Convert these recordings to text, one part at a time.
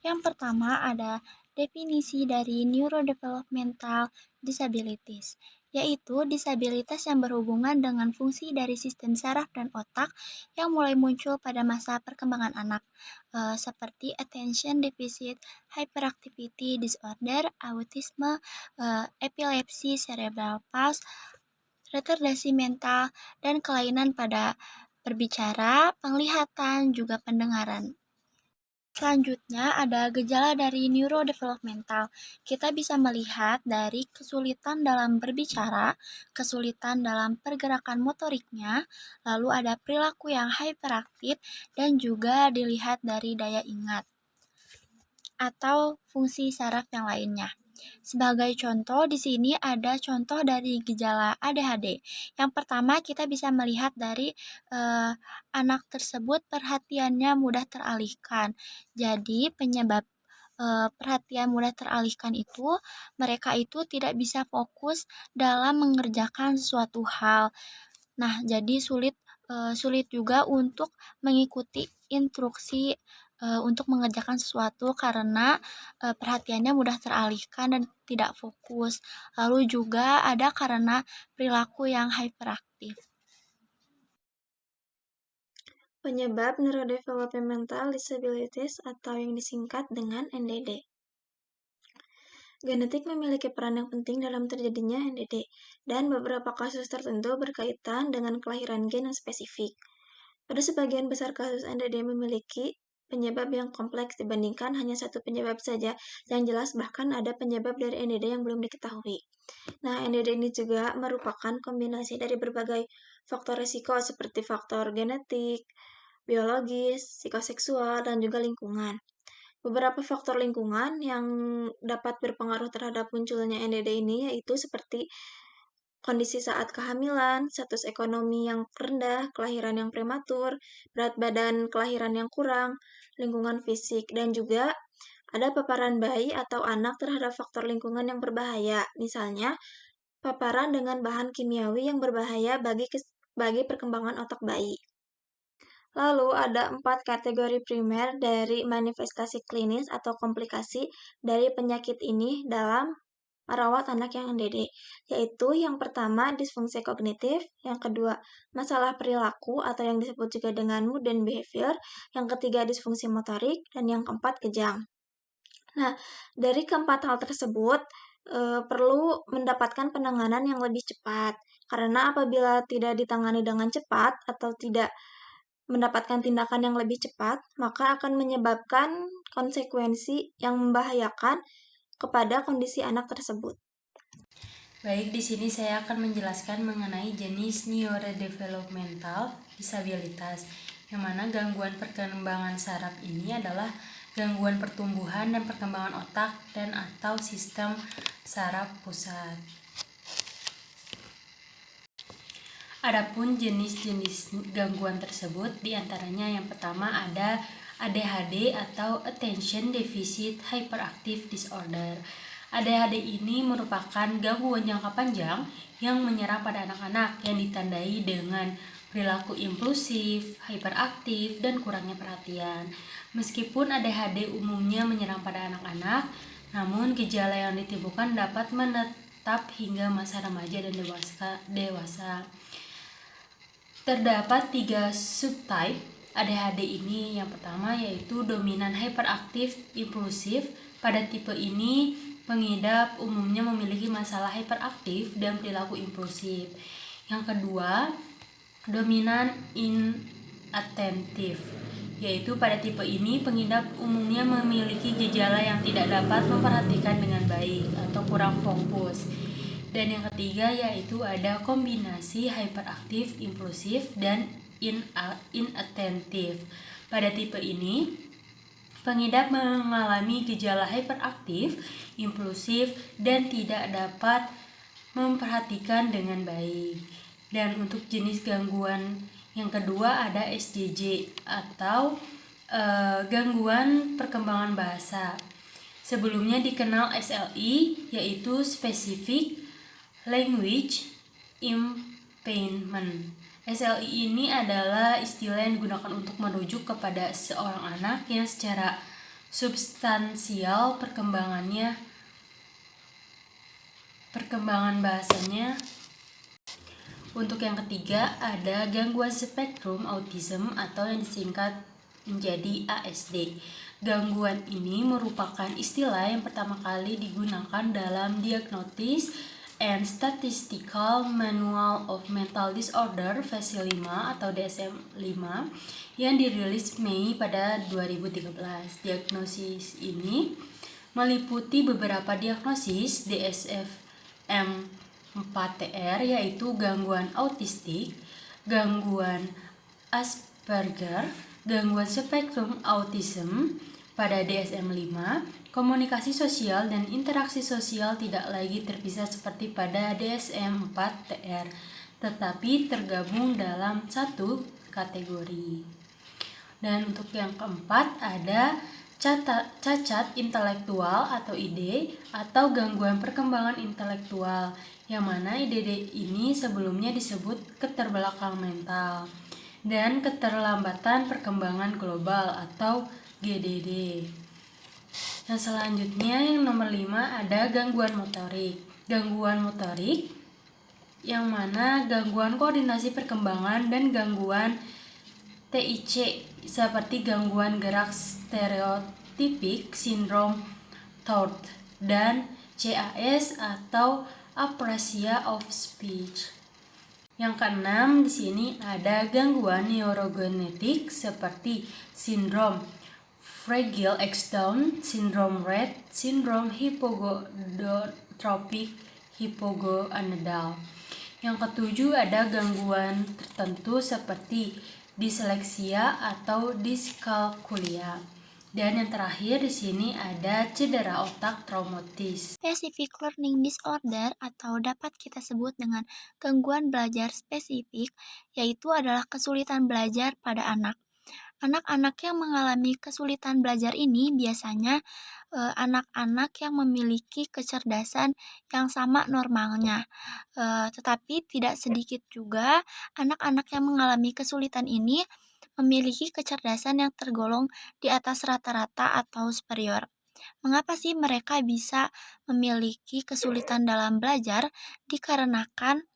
Yang pertama ada definisi dari neurodevelopmental disabilities, yaitu disabilitas yang berhubungan dengan fungsi dari sistem saraf dan otak yang mulai muncul pada masa perkembangan anak, seperti attention deficit hyperactivity disorder, autisme, epilepsi, cerebral palsy, retardasi mental, dan kelainan pada berbicara, penglihatan, juga pendengaran. Selanjutnya ada gejala dari neurodevelopmental. Kita bisa melihat dari kesulitan dalam berbicara, kesulitan dalam pergerakan motoriknya, lalu ada perilaku yang hyperaktif, dan juga dilihat dari daya ingat atau fungsi saraf yang lainnya. Sebagai contoh, di sini ada contoh dari gejala ADHD. Yang pertama, kita bisa melihat dari anak tersebut perhatiannya mudah teralihkan. Jadi, penyebab perhatian mudah teralihkan itu, mereka itu tidak bisa fokus dalam mengerjakan suatu hal. Nah, jadi sulit juga untuk mengikuti instruksi untuk mengerjakan sesuatu karena perhatiannya mudah teralihkan dan tidak fokus. Lalu juga ada karena perilaku yang hyperaktif. Penyebab neurodevelopmental disabilities atau yang disingkat dengan NDD. Genetik memiliki peran yang penting dalam terjadinya NDD, dan beberapa kasus tertentu berkaitan dengan kelahiran gen yang spesifik. Pada sebagian besar kasus NDD memiliki penyebab yang kompleks dibandingkan hanya satu penyebab saja. Yang jelas bahkan ada penyebab dari NDD yang belum diketahui. Nah, NDD ini juga merupakan kombinasi dari berbagai faktor risiko seperti faktor genetik, biologis, psikoseksual, dan juga lingkungan. Beberapa faktor lingkungan yang dapat berpengaruh terhadap munculnya NDD ini yaitu seperti kondisi saat kehamilan, status ekonomi yang rendah, kelahiran yang prematur, berat badan kelahiran yang kurang, lingkungan fisik, dan juga ada paparan bayi atau anak terhadap faktor lingkungan yang berbahaya. Misalnya, paparan dengan bahan kimiawi yang berbahaya bagi perkembangan otak bayi. Lalu ada 4 kategori primer dari manifestasi klinis atau komplikasi dari penyakit ini dalam merawat anak yang NDD, yaitu yang pertama disfungsi kognitif, yang kedua masalah perilaku atau yang disebut juga dengan mood and behavior, yang ketiga disfungsi motorik, dan yang keempat kejang. Nah, dari keempat hal tersebut perlu mendapatkan penanganan yang lebih cepat, karena apabila tidak ditangani dengan cepat atau tidak mendapatkan tindakan yang lebih cepat, maka akan menyebabkan konsekuensi yang membahayakan kepada kondisi anak tersebut. Baik, di sini saya akan menjelaskan mengenai jenis neurodevelopmental disabilitas, yang mana gangguan perkembangan saraf ini adalah gangguan pertumbuhan dan perkembangan otak dan atau sistem saraf pusat. Adapun jenis-jenis gangguan tersebut diantaranya yang pertama ada ADHD atau Attention Deficit Hyperactive Disorder. ADHD ini merupakan gangguan jangka panjang yang menyerang pada anak-anak yang ditandai dengan perilaku impulsif, hiperaktif, dan kurangnya perhatian. Meskipun ADHD umumnya menyerang pada anak-anak, namun gejala yang ditimbulkan dapat menetap hingga masa remaja dan dewasa. Terdapat 3 subtype ADHD ini. Yang pertama yaitu dominan hyperaktif impulsif. Pada tipe ini, pengidap umumnya memiliki masalah hyperaktif dan perilaku impulsif. Yang kedua, dominan inattentif, yaitu pada tipe ini pengidap umumnya memiliki gejala yang tidak dapat memperhatikan dengan baik atau kurang fokus. Dan yang ketiga yaitu ada kombinasi hyperaktif, impulsif, dan inattentif. Pada tipe ini, pengidap mengalami gejala hyperaktif, impulsif, dan tidak dapat memperhatikan dengan baik. Dan untuk jenis gangguan yang kedua ada SJJ atau gangguan perkembangan bahasa. Sebelumnya dikenal SLI, yaitu Specific Language Impairment. SLI ini adalah istilah yang digunakan untuk merujuk kepada seorang anak yang secara substansial perkembangan bahasanya. Untuk yang ketiga ada gangguan spektrum autism atau yang disingkat menjadi ASD. Gangguan ini merupakan istilah yang pertama kali digunakan dalam Diagnosis and Statistical Manual of Mental Disorder versi 5 atau DSM-5 yang dirilis Mei pada 2013. Diagnosis ini meliputi beberapa diagnosis DSM 4TR, yaitu gangguan autistik, gangguan Asperger, gangguan spektrum autism. Pada DSM-5, komunikasi sosial dan interaksi sosial tidak lagi terpisah seperti pada DSM-4TR, tetapi tergabung dalam satu kategori. Dan untuk yang keempat ada cacat intelektual atau ID atau gangguan perkembangan intelektual, yang mana IDD ini sebelumnya disebut keterbelakang mental, dan keterlambatan perkembangan global atau GDD. Yang selanjutnya yang nomor 5 ada gangguan motorik. Gangguan motorik yang mana gangguan koordinasi perkembangan dan gangguan TIC seperti gangguan gerak stereotipik, sindrom Tourette, dan CAS atau aprasia of speech. Yang keenam di sini ada gangguan neurogenetik seperti sindrom Fragile X-Down, sindrom Rett, sindrom hypogonadotrophic hypogonadal. Yang ketujuh ada gangguan tertentu seperti disleksia atau diskalkulia. Dan yang terakhir di sini ada cedera otak traumatis. Specific learning disorder atau dapat kita sebut dengan gangguan belajar spesifik, yaitu adalah kesulitan belajar pada anak. Anak-anak yang mengalami kesulitan belajar ini biasanya anak-anak yang memiliki kecerdasan yang sama normalnya. Tetapi tidak sedikit juga anak-anak yang mengalami kesulitan ini memiliki kecerdasan yang tergolong di atas rata-rata atau superior. Mengapa sih mereka bisa memiliki kesulitan dalam belajar? Dikarenakan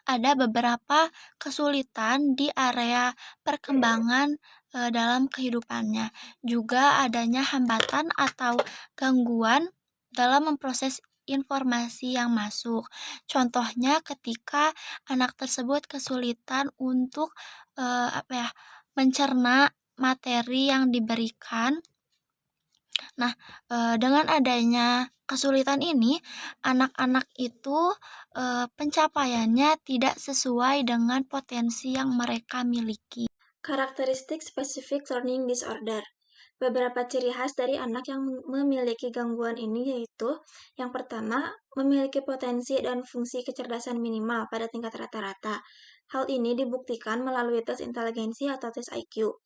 ada beberapa kesulitan di area perkembangan dalam kehidupannya. Juga adanya hambatan atau gangguan dalam memproses informasi yang masuk. Contohnya ketika anak tersebut kesulitan untuk mencerna materi yang diberikan. Nah, dengan adanya kesulitan ini, anak-anak itu pencapaiannya tidak sesuai dengan potensi yang mereka miliki. Karakteristik Specific Learning Disorder. Beberapa ciri khas dari anak yang memiliki gangguan ini yaitu, yang pertama, memiliki potensi dan fungsi kecerdasan minimal pada tingkat rata-rata. Hal ini dibuktikan melalui tes inteligensi atau tes IQ.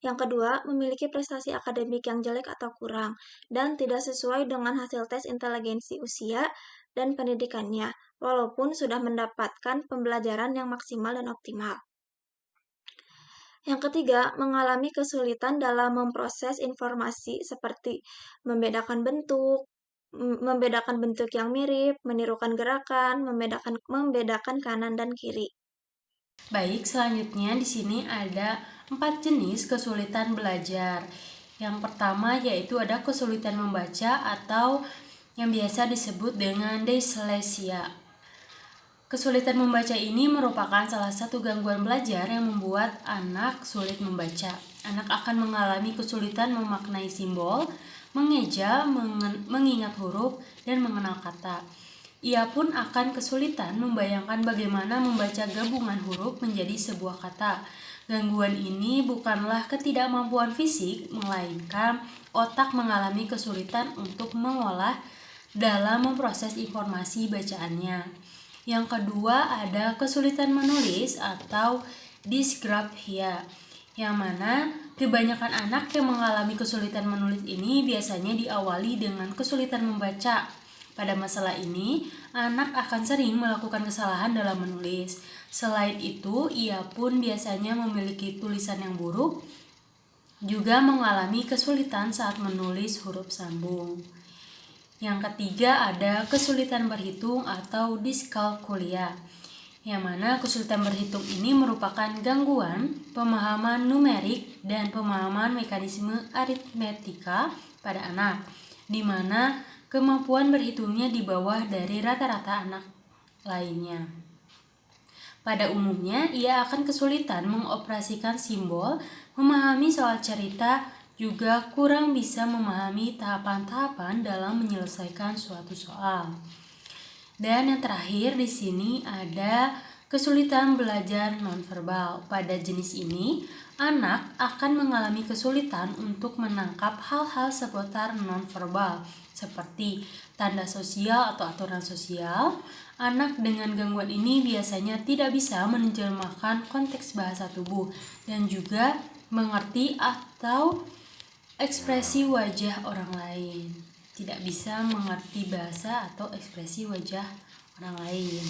Yang kedua, memiliki prestasi akademik yang jelek atau kurang, dan tidak sesuai dengan hasil tes inteligensi usia dan pendidikannya, walaupun sudah mendapatkan pembelajaran yang maksimal dan optimal. Yang ketiga, mengalami kesulitan dalam memproses informasi seperti membedakan bentuk yang mirip, menirukan gerakan, membedakan kanan dan kiri. Baik, selanjutnya di sini ada 4 jenis kesulitan belajar. Yang pertama yaitu ada kesulitan membaca atau yang biasa disebut dengan dyslexia. Kesulitan membaca ini merupakan salah satu gangguan belajar yang membuat anak sulit membaca. Anak akan mengalami kesulitan memaknai simbol, mengeja, mengingat huruf, dan mengenal kata. Ia pun akan kesulitan membayangkan bagaimana membaca gabungan huruf menjadi sebuah kata. Gangguan ini bukanlah ketidakmampuan fisik, melainkan otak mengalami kesulitan untuk mengolah dalam memproses informasi bacaannya. Yang kedua ada kesulitan menulis atau dysgraphia, yang mana kebanyakan anak yang mengalami kesulitan menulis ini biasanya diawali dengan kesulitan membaca. Pada masalah ini, anak akan sering melakukan kesalahan dalam menulis. Selain itu, ia pun biasanya memiliki tulisan yang buruk juga mengalami kesulitan saat menulis huruf sambung. Yang ketiga ada kesulitan berhitung atau diskalkulia, yang mana kesulitan berhitung ini merupakan gangguan pemahaman numerik dan pemahaman mekanisme aritmetika pada anak, di mana kemampuan berhitungnya di bawah dari rata-rata anak lainnya. Pada umumnya, ia akan kesulitan mengoperasikan simbol, memahami soal cerita, juga kurang bisa memahami tahapan-tahapan dalam menyelesaikan suatu soal. Dan yang terakhir di sini ada kesulitan belajar nonverbal. Pada jenis ini, anak akan mengalami kesulitan untuk menangkap hal-hal seputar nonverbal seperti tanda sosial atau aturan sosial. Anak dengan gangguan ini biasanya tidak bisa menerjemahkan konteks bahasa tubuh dan juga mengerti atau ekspresi wajah orang lain. Tidak bisa mengerti bahasa atau ekspresi wajah orang lain.